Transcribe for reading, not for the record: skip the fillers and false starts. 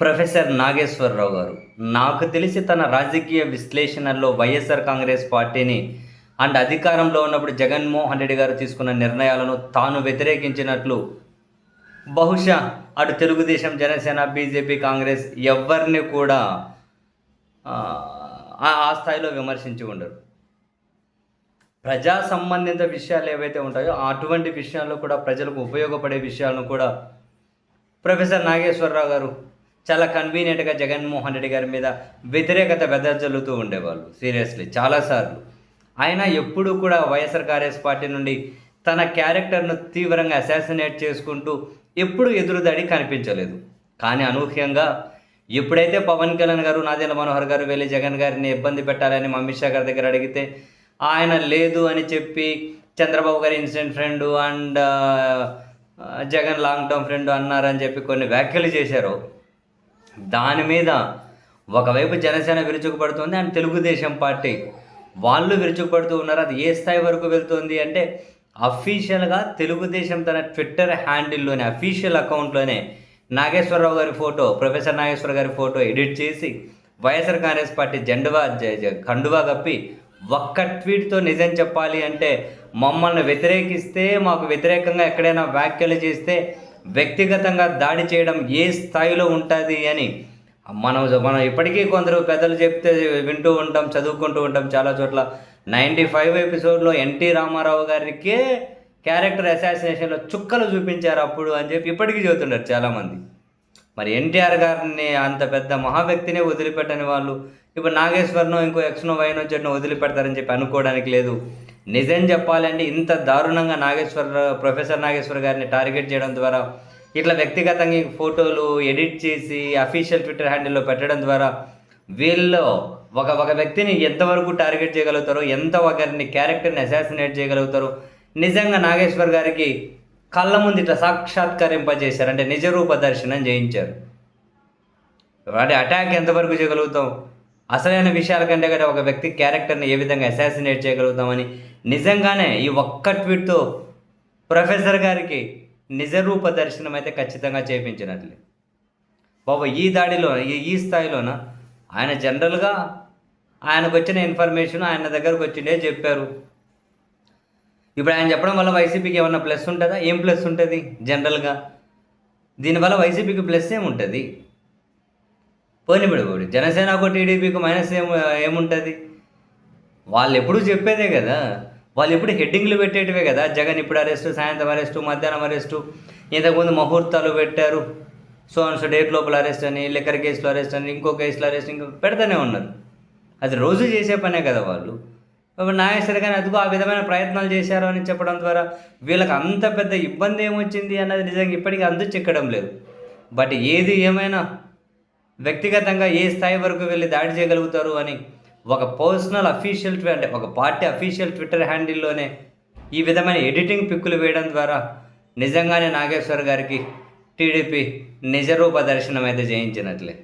Professor Nageswararao గారు నాకు తెలిసి తన రాజకీయ విశ్లేషణల్లో వైఎస్ఆర్ కాంగ్రెస్ పార్టీని అండ్ అధికారంలో ఉన్నప్పుడు జగన్మోహన్ రెడ్డి గారు తీసుకున్న నిర్ణయాలను తాను వ్యతిరేకించినట్లు బహుశా అటు తెలుగుదేశం, జనసేన, బీజేపీ, కాంగ్రెస్ ఎవరిని కూడా ఆ స్థాయిలో విమర్శించి ఉండరు. ప్రజా సంబంధిత విషయాలు ఏవైతే ఉంటాయో అటువంటి విషయాల్లో కూడా ప్రజలకు ఉపయోగపడే విషయాలను కూడా ప్రొఫెసర్ నాగేశ్వరరావు గారు చాలా కన్వీనియంట్గా జగన్మోహన్ రెడ్డి గారి మీద వ్యతిరేకత వెదజల్లుతూ ఉండేవాళ్ళు. సీరియస్లీ చాలాసార్లు ఆయన ఎప్పుడూ కూడా వైఎస్ఆర్ కాంగ్రెస్ పార్టీ నుండి తన క్యారెక్టర్ను తీవ్రంగా అసాసినేట్ చేసుకుంటూ ఎప్పుడూ ఎదురుదాడి కనిపించలేదు. కానీ అనూహ్యంగా ఎప్పుడైతే పవన్ కళ్యాణ్ గారు, నాదెండ్ల మనోహర్ గారు వెళ్ళి జగన్ గారిని ఇబ్బంది పెట్టాలని అమిత్ షా గారి దగ్గర అడిగితే ఆయన లేదు అని చెప్పి చంద్రబాబు గారి incident friend and Jagan long term friend అన్నారని చెప్పి కొన్ని వ్యాఖ్యలు చేశారు. దాని మీద ఒకవైపు జనసేన విరుచుకుపడుతుంది అండ్ తెలుగుదేశం పార్టీ వాళ్ళు విరుచుకుపడుతూ ఉన్నారు. అది ఏ స్థాయి వరకు వెళ్తుంది అంటే అఫీషియల్గా తెలుగుదేశం తన ట్విట్టర్ హ్యాండిల్లోనే అఫీషియల్ అకౌంట్లోనే నాగేశ్వరరావు గారి ఫోటో, ప్రొఫెసర్ నాగేశ్వర గారి ఫోటో ఎడిట్ చేసి వైఎస్ఆర్ కాంగ్రెస్ పార్టీ కండువా కప్పి ఒక్క ట్వీట్తో నిజం చెప్పాలి అంటే మమ్మల్ని వ్యతిరేకిస్తే, మాకు వ్యతిరేకంగా ఎక్కడైనా వ్యాఖ్యలు చేస్తే వ్యక్తిగతంగా దాడి చేయడం ఏ స్థాయిలో ఉంటుంది అని మనం ఇప్పటికీ కొందరు పెద్దలు చెప్తే వింటూ ఉంటాం, చదువుకుంటూ ఉంటాం. చాలా చోట్ల 95 ఎపిసోడ్లో ఎన్టీ రామారావు గారికే క్యారెక్టర్ అసాసినేషన్లో చుక్కలు చూపించారు అప్పుడు అని చెప్పి ఇప్పటికీ చెబుతున్నారు చాలామంది. మరి ఎన్టీఆర్ గారిని అంత పెద్ద మహావ్యక్తినే వదిలిపెట్టని వాళ్ళు ఇప్పుడు నాగేశ్వరనో ఇంకో ఎక్స్నో వైనో జడ్నో వదిలిపెడతారని చెప్పి అనుకోవడానికి లేదు. నిజం చెప్పాలంటే ఇంత దారుణంగా ప్రొఫెసర్ నాగేశ్వర గారిని టార్గెట్ చేయడం ద్వారా, ఇట్లా వ్యక్తిగతంగా ఫోటోలు ఎడిట్ చేసి అఫీషియల్ ట్విట్టర్ హ్యాండిల్లో పెట్టడం ద్వారా వీళ్ళు ఒక వ్యక్తిని ఎంతవరకు టార్గెట్ చేయగలుగుతారో, ఎంత ఒకరిని క్యారెక్టర్ని అసాసినేట్ చేయగలుగుతారో నిజంగా నాగేశ్వర్ గారికి కళ్ళ ముందు ఇట్లా సాక్షాత్కరింపజేశారు. అంటే నిజరూప దర్శనం చేయించారు. అంటే అటాక్ ఎంతవరకు చేయగలుగుతాం, అసలైన విషయాల కంటే కూడా ఒక వ్యక్తి క్యారెక్టర్ని ఏ విధంగా అసాసినేట్ చేయగలుగుతామని నిజంగానే ఈ ఒక్క ట్వీట్తో ప్రొఫెసర్ గారికి నిజరూప దర్శనం అయితే ఖచ్చితంగా చేయించినట్లే. బాబా ఈ దాడిలో ఈ స్థాయిలోన ఆయన జనరల్గా ఆయనకు వచ్చిన ఇన్ఫర్మేషన్ ఆయన దగ్గరకు వచ్చిండే చెప్పారు. ఇప్పుడు ఆయన చెప్పడం వల్ల వైసీపీకి ఏమన్నా ప్లస్ ఉంటుందా? ఏం ప్లస్ ఉంటుంది? జనరల్గా దీనివల్ల వైసీపీకి ప్లస్ ఏముంటుంది? పోనిబడి జనసేనకు టీడీపీకి మైనస్ ఏముంటుంది? వాళ్ళు ఎప్పుడూ చెప్పేదే కదా, వాళ్ళు ఎప్పుడు హెడ్డింగ్లు పెట్టేటివే కదా. జగన్ ఇప్పుడు అరెస్టు, సాయంత్రం అరెస్టు, మధ్యాహ్నం అరెస్టు, ఇంతకుముందు ముహూర్తాలు పెట్టారు, సో డేట్ లోపల అరెస్ట్ అని, లిక్కర్ కేసులో అరెస్ట్ అని, ఇంకో కేసులో అరెస్ట్ ఇంకో పెడతానే ఉన్నారు. అది రోజు చేసే పనే కదా వాళ్ళు. ఇప్పుడు నాగేశ్వర గారిని అదిగో ఆ విధమైన ప్రయత్నాలు చేశారు అని చెప్పడం ద్వారా వీళ్ళకి అంత పెద్ద ఇబ్బంది ఏమొచ్చింది అన్నది నిజంగా ఇప్పటికీ అందు చిక్కడం లేదు. బట్ ఏది ఏమైనా వ్యక్తిగతంగా ఏ స్థాయి వరకు వెళ్ళి దాడి చేయగలుగుతారు అని ఒక పర్సనల్ అఫీషియల్ అంటే ఒక పార్టీ అఫీషియల్ ట్విట్టర్ హ్యాండిల్లోనే ఈ విధమైన ఎడిటింగ్ పిక్కులు వేయడం ద్వారా నిజంగానే నాగేశ్వర్ గారికి టీడీపీ నిజరూప దర్శనం అయితే చేయించినట్లే.